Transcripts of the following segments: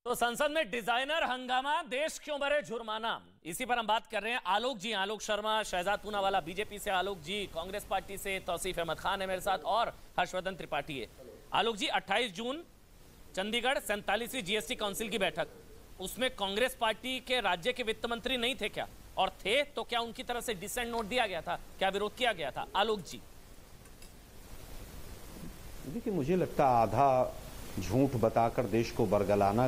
तो संसद में डिजाइनर हंगामा, देश क्यों भरे जुर्माना, इसी पर हम बात कर रहे हैं। आलोक जी, आलोक शर्मा, शहजाद पूनावाला बीजेपी से, आलोक जी कांग्रेस पार्टी से, तौसीफ अहमद खान है मेरे साथ और हर्षवर्धन त्रिपाठी है। आलोक जी, 28 जून चंडीगढ़ 47वीं जीएसटी काउंसिल की बैठक, उसमें कांग्रेस पार्टी के राज्य के वित्त मंत्री नहीं थे क्या? और थे तो क्या उनकी तरफ से डिसेंट नोट दिया गया था? क्या विरोध किया गया था? आलोक जी। देखिए, मुझे लगता है आधा झूठ बताकर देश को बरगलाना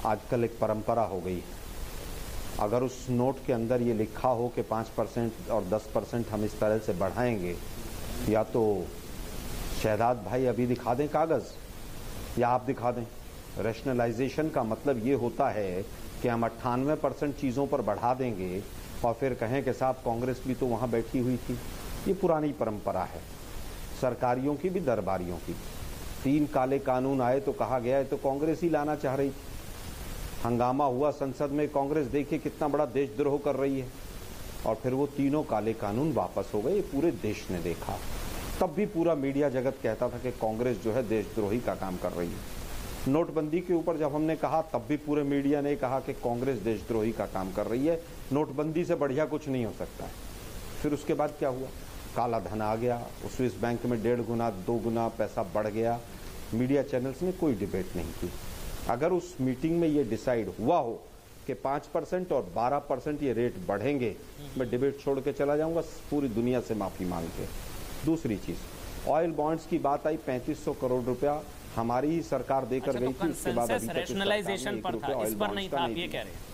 आजकल एक परंपरा हो गई है। अगर उस नोट के अंदर ये लिखा हो कि 5% और 10% हम इस तरह से बढ़ाएंगे, या तो शहजाद भाई अभी दिखा दें कागज या आप दिखा दें। रैशनलाइजेशन का मतलब ये होता है कि हम 98% चीज़ों पर बढ़ा देंगे और फिर कहें कि साहब कांग्रेस भी तो वहाँ बैठी हुई थी। ये पुरानी परंपरा है सरकारियों की भी, दरबारियों की। 3 काले कानून आए तो कहा गया है तो कांग्रेस ही लाना चाह रही थी। हंगामा हुआ संसद में, कांग्रेस देखिए कितना बड़ा देशद्रोह कर रही है, और फिर वो तीनों काले कानून वापस हो गए। ये पूरे देश ने देखा। तब भी पूरा मीडिया जगत कहता था कि कांग्रेस जो है देशद्रोही का काम कर रही है। नोटबंदी के ऊपर जब हमने कहा, तब भी पूरे मीडिया ने कहा कि कांग्रेस देशद्रोही का काम कर रही है, नोटबंदी से बढ़िया कुछ नहीं हो सकता है। फिर उसके बाद क्या हुआ? काला धन आ गया, उस स्विस बैंक में 1.5 गुना 2 गुना पैसा बढ़ गया। मीडिया चैनल्स ने कोई डिबेट नहीं की। अगर उस मीटिंग में ये डिसाइड हुआ हो कि 5% और 12% ये रेट बढ़ेंगे, मैं डिबेट छोड़ के चला जाऊंगा पूरी दुनिया से माफी मांग के। दूसरी चीज, ऑयल बॉन्ड्स की बात आई, 3500 करोड़ रुपया हमारी ही सरकार देकर गई थी। उसके बाद अभी तक रैशनलाइजेशन पर था, इस पर नहीं था, आप ये कह रहे हैं?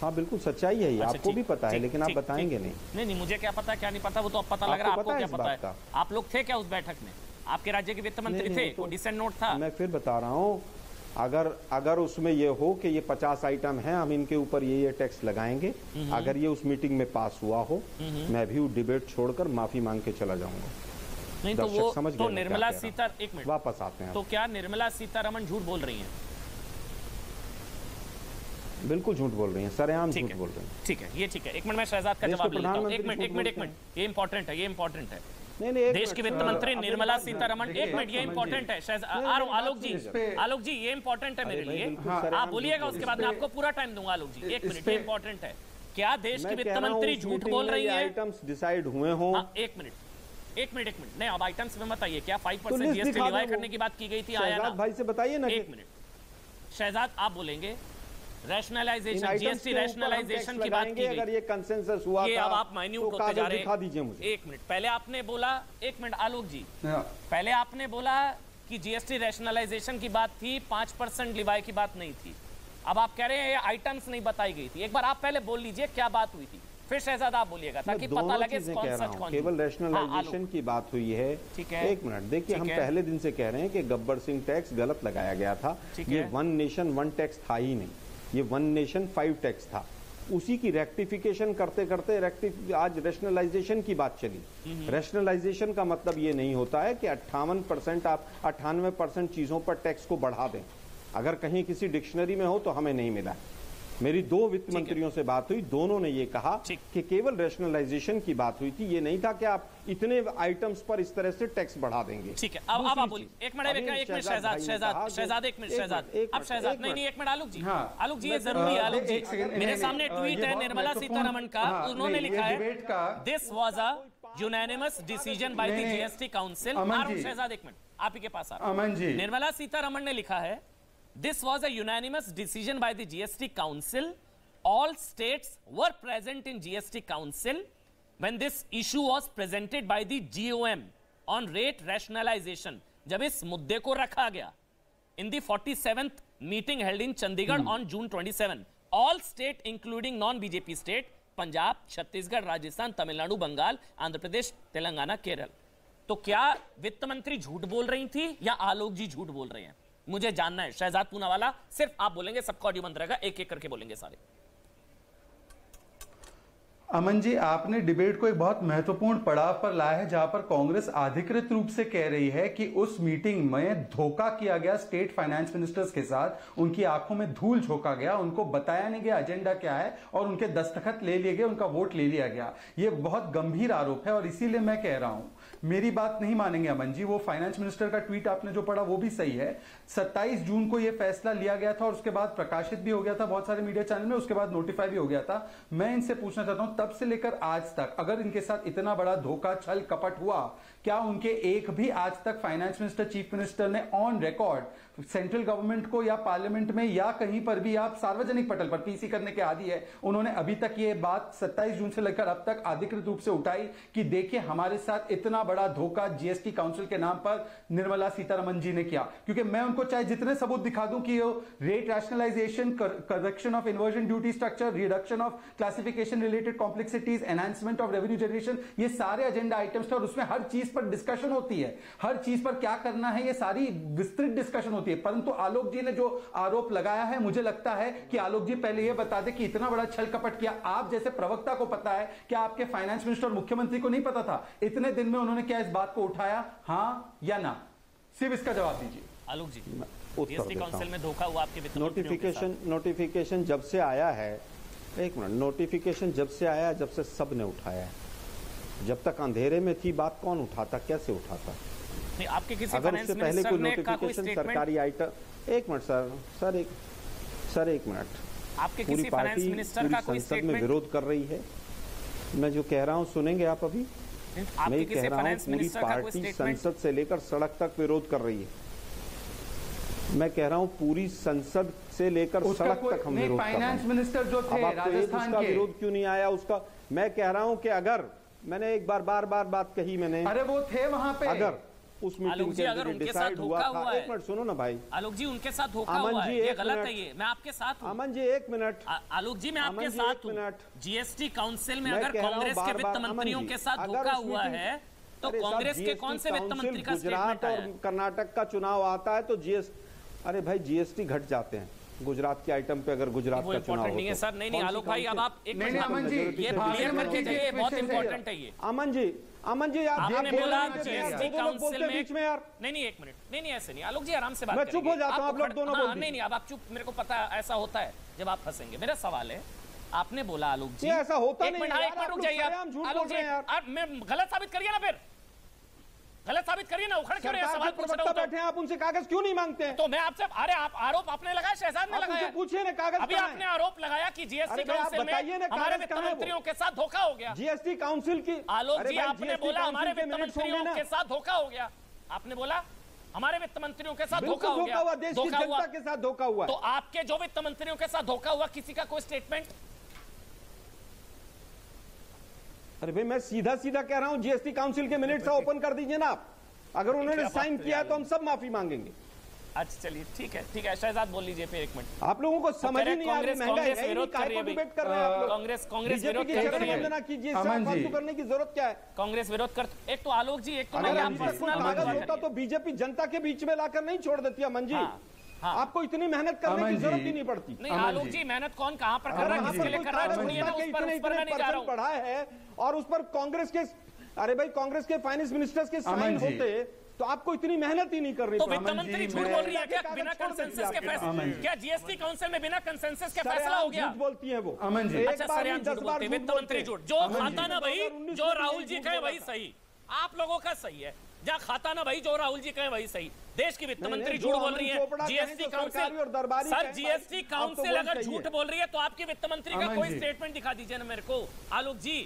हाँ, बिल्कुल सच्चाई है ये। आपको भी पता है, लेकिन आप बताएंगे नहीं। नहीं, मुझे क्या पता क्या नहीं पता, वो तो अब पता लग रहा है। आपको क्या पता है? आप लोग थे क्या उस बैठक में? आपके राज्य के वित्त मंत्री थे? वो डिसेंट नोट था? मैं फिर बता रहा हूँ, अगर उसमें ये हो कि ये 50 आइटम हैं, हम इनके ऊपर ये टैक्स लगाएंगे, अगर ये उस मीटिंग में पास हुआ हो, मैं भी वो डिबेट छोड़कर माफी मांग के चला जाऊंगा। नहीं तो वो समझ तो निर्मला सीतारमण, एक मिनट वापस आते हैं। तो क्या निर्मला सीतारमण झूठ बोल रही हैं? बिल्कुल झूठ बोल रही हैं, सरेआम झूठ बोल रही हैं। ठीक है, ये ठीक है। एक मिनट, मैं शहजाद का जवाब लेता हूं। एक मिनट, ये इंपॉर्टेंट है, ये इंपॉर्टेंट है। देश की वित्त मंत्री निर्मला सीतारमण, एक मिनट, ये इंपॉर्टेंट है। आलोक जी, ये इंपॉर्टेंट है मेरे लिए। आप बोलिएगा, उसके बाद मैं आपको पूरा टाइम दूंगा। आलोक जी, एक मिनट, ये इंपॉर्टेंट है। क्या देश की वित्त मंत्री झूठ बोल रही है? आइटम्स डिसाइड हुए हों। एक मिनट, नहीं, अब आइटम्स में मत आइए। क्या 5% जीएसटी लिवाई करने की बात की गई थी? आया ना? भाई से बताइए ना। एक मिनट शहजाद, आप बोलेंगे। रैशनलाइजेशन, जीएसटी रैशनलाइजेशन की बात की गई। अगर ये कंसेंसस हुआ था, अब आप माइन्यूट होते जा रहे हैं। दिखा दीजिए मुझे। एक मिनट, पहले आपने बोला, एक मिनट आलोक जी, पहले आपने बोला कि जीएसटी रैशनलाइजेशन की बात थी, 5% लिवाई की बात नहीं थी। अब आप कह रहे हैं ये आइटम्स नहीं बताई गई थी। एक बार आप पहले बोल लीजिए क्या बात हुई थी, फिर शहजाद आप बोलिएगा, ताकि पता लगे कौन सच कौन। केवल रैशनलाइजेशन की बात हुई है। ठीक है, एक मिनट देखिए, हम पहले दिन से कह रहे हैं कि गब्बर सिंह टैक्स गलत लगाया गया था। ये 1 नेशन 1 टैक्स था ही नहीं, ये 1 नेशन 5 टैक्स था। उसी की रेक्टिफिकेशन करते करते आज रैशनलाइजेशन की बात चली। रैशनलाइजेशन का मतलब ये नहीं होता है कि 58% आप 98% चीजों पर टैक्स को बढ़ा दें। अगर कहीं किसी डिक्शनरी में हो तो हमें नहीं मिला। मेरी 2 वित्त मंत्रियों से बात हुई, दोनों ने ये कहा कि केवल रैशनलाइजेशन की बात हुई थी, ये नहीं था कि आप इतने आइटम्स पर इस तरह से टैक्स बढ़ा देंगे। ठीक है, अब आप बोलिए। एक मिनट शहजाद, एक मिनट शहजाद, अब शहजाद, नहीं, एक मिनट आलोक जी, आलोक जी, ये जरूरी है। आलोक जी, मेरे सामने ट्वीट है निर्मला सीतारमण का, उन्होंने लिखा है, this was a unanimous decision by the GST council. Shahzad, एक मिनट, आप ही के पास आ रहा हूं। निर्मला सीतारमण ने लिखा है, this was a unanimous decision by the GST Council. All states were present in GST Council when this issue was presented by the GOM on rate rationalization. जब इस मुद्दे को रखा गया in the 47th meeting held in Chandigarh on June 27, all state including non-BJP state, Punjab, Chhattisgarh, Rajasthan, Tamil Nadu, Bengal, Andhra Pradesh, Telangana, Kerala. तो क्या वित्त मंत्री झूठ बोल रही थी या आलोक जी झूठ बोल रहे हैं? मुझे जानना है। शहजाद पूनावाला, सिर्फ आप बोलेंगे, सबका ऑडियो बंद रहेगा, एक एक करके बोलेंगे सारे। अमन जी, आपने डिबेट को एक बहुत महत्वपूर्ण पड़ाव पर लाया है, जहां पर कांग्रेस अधिकृत रूप से कह रही है कि उस मीटिंग में धोखा किया गया स्टेट फाइनेंस मिनिस्टर्स के साथ, उनकी आंखों में धूल झोंका गया, उनको बताया नहीं गया एजेंडा क्या है और उनके दस्तखत ले लिए गए, उनका वोट ले लिया गया। यह बहुत गंभीर आरोप है और इसीलिए मैं कह रहा हूं मेरी बात नहीं मानेंगे अमन जी, वो फाइनेंस मिनिस्टर का ट्वीट आपने जो पढ़ा वो भी सही है। 27 जून को ये फैसला लिया गया था और उसके बाद प्रकाशित भी हो गया था बहुत सारे मीडिया चैनल में, उसके बाद नोटिफाई भी हो गया था। मैं इनसे पूछना चाहता हूं, तब से लेकर आज तक अगर इनके साथ इतना बड़ा धोखा छल कपट हुआ, क्या उनके एक भी आज तक फाइनेंस मिनिस्टर, चीफ मिनिस्टर ने ऑन रिकॉर्ड सेंट्रल गवर्नमेंट को या पार्लियामेंट में या कहीं पर भी, आप सार्वजनिक पटल पर पीसी करने के आदी है, उन्होंने अभी तक ये बात 27 जून से लेकर अब तक अधिकृत रूप से उठाई कि देखिए हमारे साथ इतना बड़ा धोखा जीएसटी काउंसिल के नाम पर निर्मला सीतारमण जी ने किया? क्योंकि मैं उनको चाहे जितने सबूत दिखा दूं कि rate rationalisation, correction of inversion duty structure, reduction of classification related complexities, enhancement of revenue generation, ये सारे एजेंडा आइटम्स थे और उसमें हर चीज पर डिस्कशन होती है, हर चीज पर क्या करना है, ये सारी विस्तृत डिस्कशन होती है। परंतु आलोक जी ने जो आरोप लगाया है, मुझे लगता है कि आलोक जी पहले यह बता दे कि इतना बड़ा छल कपट किया, आप जैसे प्रवक्ता को पता है, क्या आपके फाइनेंस मिनिस्टर और मुख्यमंत्री को नहीं पता था? इतने दिन में उन्होंने क्या इस बात को उठाया, हां या ना? सिर्फ इसका जवाब दीजिए आलोक जी। जीएसटी काउंसिल में धोखा हुआ आपके वित्त नोटिफिकेशन जब से आया है, एक मिनट, नोटिफिकेशन जब से आया, जब से सब ने उठाया है। जब तक अंधेरे में थी बात, कौन उठाता, कैसे उठाता? नहीं, आपके किसी अगर उससे पहले कोई नोटिफिकेशन सरकारी आइटम, एक मिनट सर एक मिनट, आपके पूरी किसी पार्टी पूरी संसद में विरोध कर रही है। मैं जो कह रहा हूं सुनेंगे आप अभी? मैं कह रहा हूं पूरी पार्टी संसद से लेकर सड़क तक विरोध कर रही है। मैं कह रहा हूं पूरी संसद से लेकर सड़क तक हम विरोध कर रहे हैं। फाइनेंस मिनिस्टर जो थे राजस्थान के, विरोध क्यों नहीं आया उसका? मैं कह रहा हूं कि अगर मैंने एक बार बात कही मैंने, अरे वो थे वहां पे, अगर उस मीटिंग के अगर उनके साथ हुआ था, एक मिनट सुनो ना भाई। आलोक जी उनके साथ धोखा हुआ है, ये गलत है, ये मैं आपके साथ हूं। अमन जी एक मिनट, आलोक जी मैं आपके साथ हूं। जीएसटी काउंसिल में अगर कांग्रेस के वित्त मंत्रियों के साथ धोखा हुआ है तो कांग्रेस के कौन से वित्त मंत्री का गुजरात और कर्नाटक का चुनाव आता है तो अरे भाई जीएसटी घट जाते हैं गुजरात के आइटम पे, अगर गुजरात का चुनाव नहीं है सर। नहीं आलोक भाई, अब आप एक मिनट अमन जी ये क्लियर करके जाइए, बहुत इंपॉर्टेंट है ये। अमन जी आपने बोला जीएसटी काउंसिल में बीच में यार, नहीं एक मिनट, नहीं ऐसे नहीं आलोक जी, आराम से बात मैं चुप हो जाता हूं, आप लोग दोनों बोल नहीं अब आप चुप, मेरे को पता है ऐसा होता है जब आप फंसेंगे। मेरा सवाल है, आपने बोला आलोक जी ऐसा होता नहीं, एक मिनट रुक जाइए आलोक जी, मैं गलत साबित करिए ना, फिर गलत साबित करिए ना, उखड़ क्यों रहे हैं? सवाल पूछ रहा हूं, बैठे हैं आप, उनसे कागज क्यों नहीं मांगते हैं? तो मैं आपसे, अरे आप आरोप आपने लगाया, शहजाद ने लगाया, पूछिए ना कागज। अभी आपने आरोप लगाया कि जीएसटी काउंसिल में हमारे वित्त मंत्रियों के साथ धोखा हो गया। जीएसटी काउंसिल की आलोक जी आपने बोला हमारे वित्त मंत्रियों के साथ धोखा हो गया, आपने बोला हमारे वित्त मंत्रियों के साथ धोखा हो गया, देश की जनता के साथ धोखा हुआ। तो आपके जो वित्त मंत्रियों के साथ धोखा हुआ, किसी का कोई स्टेटमेंट? अरे भाई मैं सीधा कह रहा हूं, जीएसटी काउंसिल के मिनट्स ओपन कर दीजिए ना आप। अगर उन्होंने साइन किया है तो हम सब माफी मांगेंगे। अच्छा चलिए ठीक है, शहजाद बोल लीजिए फिर एक मिनट। आप लोगों को समझ ही नहीं आ रही, कांग्रेस विरोध कर रही है, डिबेट कर रहे हैं आप लोग। कांग्रेस विरोध कर रही है, कीजिए, फालतू करने की जरूरत क्या है? कांग्रेस विरोध कर, एक तो आलोक जी, एक तो कागज होता तो बीजेपी जनता के बीच में लाकर नहीं छोड़ देती अमन जी। आपको इतनी मेहनत करने की जरूरत ही नहीं पड़ती। नहीं आलोक जी, मेहनत कौन कहां पर कर रहा है, किसके लिए कर रहा है, छोड़िए ना, उस पर मैं नहीं जा रहा हूं। बढ़ा है और उस पर कांग्रेस के, अरे भाई कांग्रेस के फाइनेंस मिनिस्टर्स के साइन होते तो आपको इतनी मेहनत ही नहीं करनी। तो वित्त मंत्री झूठ बोल रही है क्या? बिना कंसेंसस के फैसला, क्या जीएसटी काउंसिल में बिना कंसेंसस के फैसला हो गया? झूठ बोलती है वो अमन जी। अच्छा सरेआम झूठ बोलते हैं वित्त मंत्री, झूठ जो खाता ना भाई, जो राहुल जी कहे वही सही, आप लोगों का सही है, जहाँ खाता ना भाई जो राहुल जी कहे वही सही। देश की वित्त मंत्री झूठ बोल रही है, GST council, sir GST council अगर झूठ बोल रही है तो आपकी वित्त मंत्री का कोई स्टेटमेंट दिखा दीजिए ना मेरे को आलोक जी,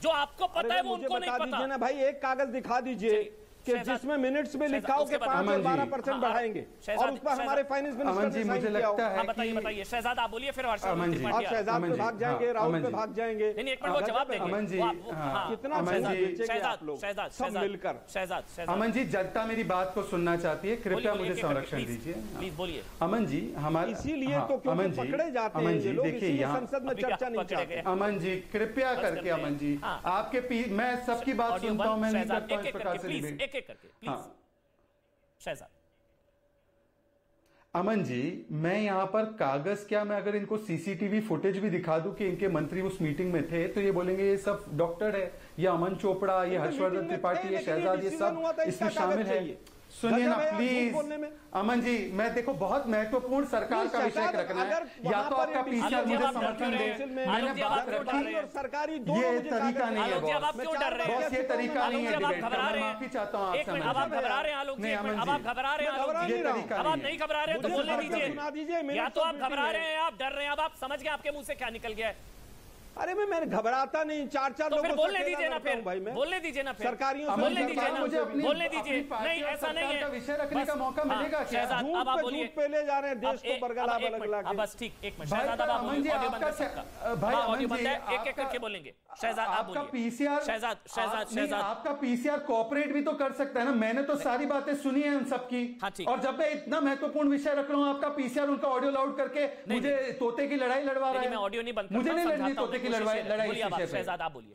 जो आपको पता है वो उनको नहीं पता ना भाई। एक कागज दिखा दीजिए कि जिसमें मिनट्स में लिखा हो कि 5 और 12% बढ़ाएंगे और उस पर हमारे फाइनेंस मिनिस्टर ने मुझे लगता है कि बताइए शहजाद आप बोलिए, फिर आप शहजाद पे भाग जाएंगे, राहुल पे भाग जाएंगे। नहीं एक मिनट वो जवाब देंगे। अमन जी कितना सब मिलकर। शहजाद अमन जी, जनता मेरी बात को सुनना चाहती है, कृपया मुझे संरक्षण दीजिए। प्लीज बोलिए अमन जी। हमारे इसीलिए तो क्योंकि पकड़े जाते हैं ये लोग, इसीलिए संसद में चर्चा नहीं चाहते। अमन जी कृपया करके, अमन जी आपके मैं सबकी बात सुनता हूं, मैं नहीं करता हूं इस प्रकार से डिबेट। एक करके प्लीज शहजाद। अमन जी, मैं यहां पर कागज क्या, मैं अगर इनको सीसीटीवी फुटेज भी दिखा दूं कि इनके मंत्री उस मीटिंग में थे तो ये बोलेंगे ये सब डॉक्टर है, ये अमन चोपड़ा, ये हर्षवर्धन त्रिपाठी, ये शहजाद, ये सब इसमें शामिल है। सुनिए ना प्लीज अमन जी, मैं देखो बहुत महत्वपूर्ण सरकार का विषय रखना है, या तो आपका पीसीआर मुझे समर्थन दे, मैंने बात रखी और सरकारी ये तरीका नहीं है बॉस, ये तरीका नहीं है डिबेट का। मैं माफी चाहता हूँ आपसे। अब आप घबरा रहे हैं आलोक जी, अब आप घबरा रहे हैं, ये तरीका अब आप नहीं घबरा रहे हैं तो बोलने दीजिए, या तो आप घबरा रहे हैं, आप डर रहे हैं, अब आप समझ गए आपके मुंह से क्या निकल गया है। अरे मैं घबराता नहीं, चार तो लोगों फिर बोलने दीजिए ना, फिर भाई मैं बोलने दीजिए ना, फिर सरकारियों से बोलने दीजिए ना, बोलने दीजिए। नहीं ऐसा नहीं है, विषय रखने का मौका मिलेगा क्या? अब आप बोलिए, पे ले जा रहे हैं देश को बरगला अब बस ठीक, एक मिनट शहजाद, अब आप बोलिए, ऑडियो बंद है सबका, भाई ऑडियो बंद है, एक-एक करके बोलेंगे। शहजाद आप बोलिए, आपका पीसीआर, शहजाद आपका पीसीआर कोऑपरेट भी तो कर सकता है ना। मैंने तो सारी बातें सुनी है उन सबकी, और जब मैं इतना महत्वपूर्ण विषय रख रहा हूँ, आपका पीसीआर उनका ऑडियो लाउड करके मुझे तोते की लड़ाई लड़वा रहा है। मैं ऑडियो नहीं बंद, मुझे नहीं लड़नी तोते की लड़ाई। शहजाद आप बोलिए,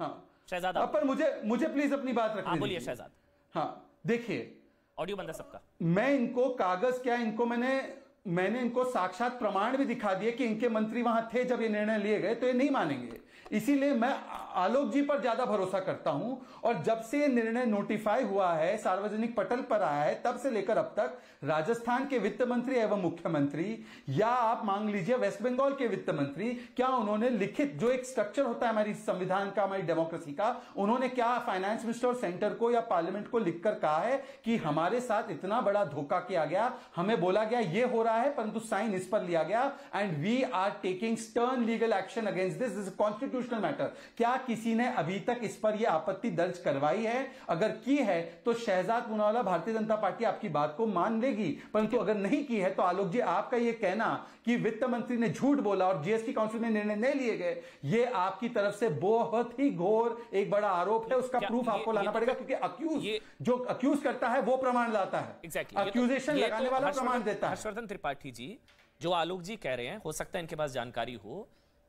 शहजाद आप, पर मुझे प्लीज अपनी बात रखने दीजिए। बोलिए शहजाद। हाँ देखिए, ऑडियो बंद है सबका। मैं इनको कागज क्या, इनको मैंने इनको साक्षात प्रमाण भी दिखा दिए कि इनके मंत्री वहां थे जब ये निर्णय लिए गए, तो ये नहीं मानेंगे। इसीलिए मैं आलोक जी पर ज्यादा भरोसा करता हूं, और जब से ये निर्णय नोटिफाई हुआ है, सार्वजनिक पटल पर आया है, तब से लेकर अब तक राजस्थान के वित्त मंत्री एवं मुख्यमंत्री, या आप मांग लीजिए वेस्ट बंगाल के वित्त मंत्री, क्या उन्होंने लिखित, जो एक स्ट्रक्चर होता है हमारी संविधान का, हमारी डेमोक्रेसी का, उन्होंने क्या फाइनेंस मिनिस्टर और सेंटर को या पार्लियामेंट को लिखकर कहा है कि हमारे साथ इतना बड़ा धोखा किया गया, हमें बोला गया ये हो रहा है, परंतु साइन इस पर लिया गया, and we are taking stern legal action against this is constitutional matter. क्या किसी ने अभी तक इस पर यह आपत्ति दर्ज करवाई है? अगर की है तो शहजाद पूनावाला, भारतीय जनता पार्टी आपकी बात को मान लेगी, परंतु अगर नहीं की है तो आलोक जी, आपका यह कहना कि वित्त मंत्री ने झूठ बोला और जीएसटी काउंसिल में निर्णय नहीं लिए गए, यह आपकी तरफ से बहुत ही घोर एक बड़ा आरोप है। उसका प्रूफ आपको लाना पड़ेगा, क्योंकि अक्यूज जो अक्यूज करता है वो प्रमाण लाता है, अक्यूजेशन लगाने वाला प्रमाण देता है। हर्षवर्धन त्रिपाठी जी, जो आलोक जी कह रहे हैं, हो सकता है इनके पास जानकारी हो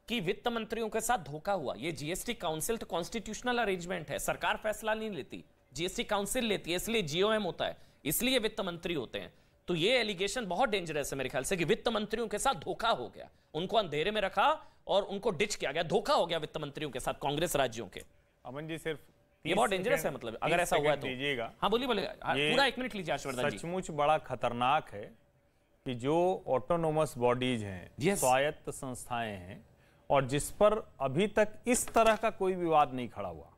कि वित्त मंत्रियों के साथ धोखा हुआ। ये जीएसटी काउंसिल तो कॉन्स्टिट्यूशनल अरेंजमेंट है, सरकार फैसला नहीं लेती, जीएसटी काउंसिल लेती है, इसलिए जीओएम होता है, इसलिए वित्त मंत्री होते हैं। तो ये एलिगेशन बहुत डेंजरस है मेरे ख्याल से, कि वित्त मंत्रियों के साथ धोखा हो गया, उनको अंधेरे में रखा और उनको डिच किया गया, धोखा हो गया वित्त मंत्रियों के साथ कांग्रेस राज्यों के। अमन जी सिर्फ ये बहुत डेंजरस है, मतलब अगर ऐसा हुआ है तो दीजिएगा। हाँ बोलिए पूरा 1 मिनट लीजिए हर्षवर्धन जी। सचमुच बड़ा खतरनाक है कि जो ऑटोनोमस बॉडीज हैं, स्वायत्त संस्थाएं हैं, और जिस पर अभी तक इस तरह का कोई विवाद नहीं खड़ा हुआ।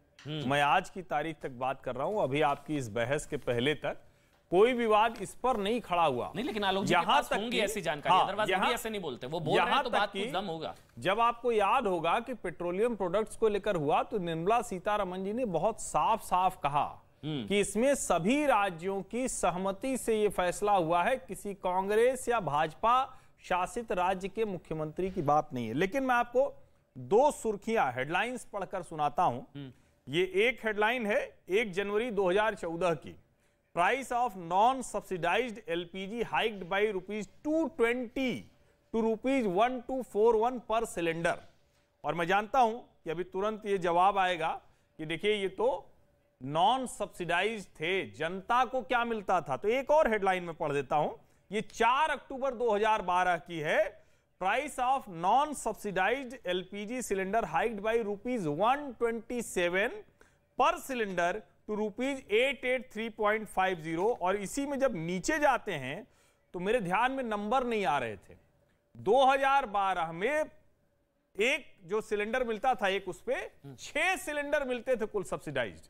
मैं आज की तारीख तक बात कर रहा हूं, अभी आपकी इस बहस के पहले तक कोई विवाद इस पर नहीं खड़ा हुआ। नहीं, लेकिन आलोक जी के पास होंगी ऐसी जानकारी, अदरवाइज वो भी ऐसे नहीं बोलते, वो बोल रहे हैं तो बात कुछ दम होगा। जब आपको याद होगा कि पेट्रोलियम प्रोडक्ट्स को लेकर हुआ, तो निर्मला सीतारमण जी ने बहुत साफ साफ कहा कि इसमें सभी राज्यों की सहमति से यह फैसला हुआ है, किसी कांग्रेस या भाजपा शासित राज्य के मुख्यमंत्री की बात नहीं है। लेकिन मैं आपको 2 सुर्खियां, हेडलाइंस पढ़कर सुनाता हूं। ये एक हेडलाइन है 1 जनवरी 2014 की, price of non subsidised LPG hiked by ₹220 to ₹1241 per cylinder. और मैं जानता हूं कि अभी तुरंत ये जवाब आएगा कि देखिए ये तो नॉन सब्सिडाइज्ड थे, जनता को क्या मिलता था। तो एक और हेडलाइन में पढ़ देता हूं, ये 4 अक्टूबर 2012 की है, price of non subsidised LPG cylinder hiked by ₹127 per cylinder to ₹883.50। और इसी में जब नीचे जाते हैं तो मेरे ध्यान में नंबर नहीं आ रहे थे। 2012 में एक जो सिलेंडर मिलता था, एक उस पे 6 सिलेंडर मिलते थे कुल सब्सिडाइज्ड।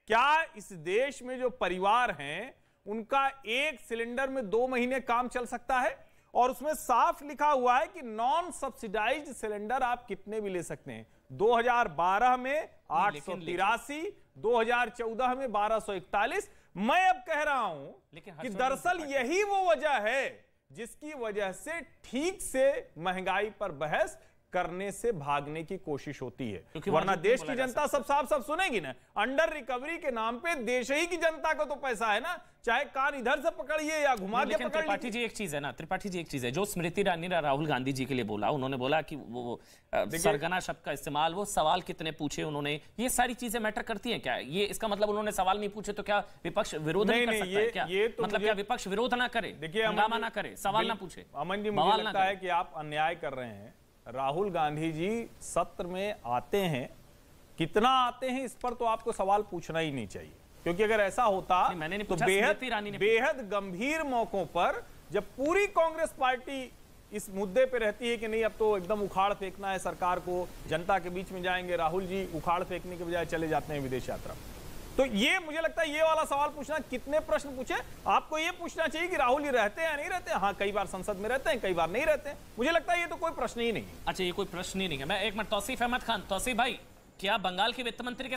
क्या इस देश में जो परिवार हैं उनका एक सिलेंडर में 2 महीने काम चल सकता है? और उसमें साफ लिखा हुआ है कि नॉन सब्सिडाइज्ड सिलेंडर आप कितने भी ले सकते हैं। 2012 में 883, 2014 में 1241। मैं अब कह रहा हूं कि दरअसल यही वो वजह है जिसकी वजह से ठीक से महंगाई पर बहस करने से भागने की कोशिश होती है, वरना देश की जनता सब साफ सुनेगी ना। अंडर रिकवरी के नाम पे देश ही की जनता का तो पैसा है ना, चाहे कान इधर से पकड़िए या घुमा के पकड़। त्रिपाठी जी एक चीज है ना, त्रिपाठी जी एक चीज है जो स्मृति ईरानी ने राहुल गांधी जी के लिए बोला, उन्होंने बोला कि वो सरगना शब्द का इस्तेमाल, वो सवाल कितने पूछे उन्होंने, ये सारी चीजें मैटर करती हैं क्या? ये इसका मतलब उन्होंने सवाल नहीं पूछे तो क्या विपक्ष विरोध नहीं कर सकता है क्या? मतलब क्या विपक्ष विरोध ना करे, हंगामा ना करे, सवाल ना पूछे? अमन जी, मुझे लगता है कि आप अन्याय कर रहे हैं। राहुल गांधी जी सत्र में आते हैं, कितना आते हैं इस पर तो आपको सवाल पूछना ही नहीं चाहिए। क्योंकि अगर ऐसा होता मैंने नहीं तो पूछा, स्मृति ईरानी ने बेहद गंभीर मौकों पर जब पूरी कांग्रेस पार्टी इस मुद्दे पे रहती है कि नहीं अब तो एकदम उखाड़ फेंकना है सरकार को, जनता के बीच में जाएंगे, राहुल जी उखाड़ फेंकने के बजाय चले जाते हैं विदेश यात्रा। तो ये मुझे लगता है ये वाला सवाल पूछना, कितने प्रश्न पूछे, आपको ये पूछना चाहिए कि राहुल जी रहते हैं या नहीं रहते। हाँ, कई बार संसद में रहते हैं, कई बार नहीं रहते हैं। मुझे लगता है ये तो कोई प्रश्न ही नहीं है। अच्छा, ये कोई प्रश्न ही नहीं है। मैं एक मिनट, तौसीफ अहमद खान, तौसीफ भाई, क्या बंगाल के वित्त मंत्री के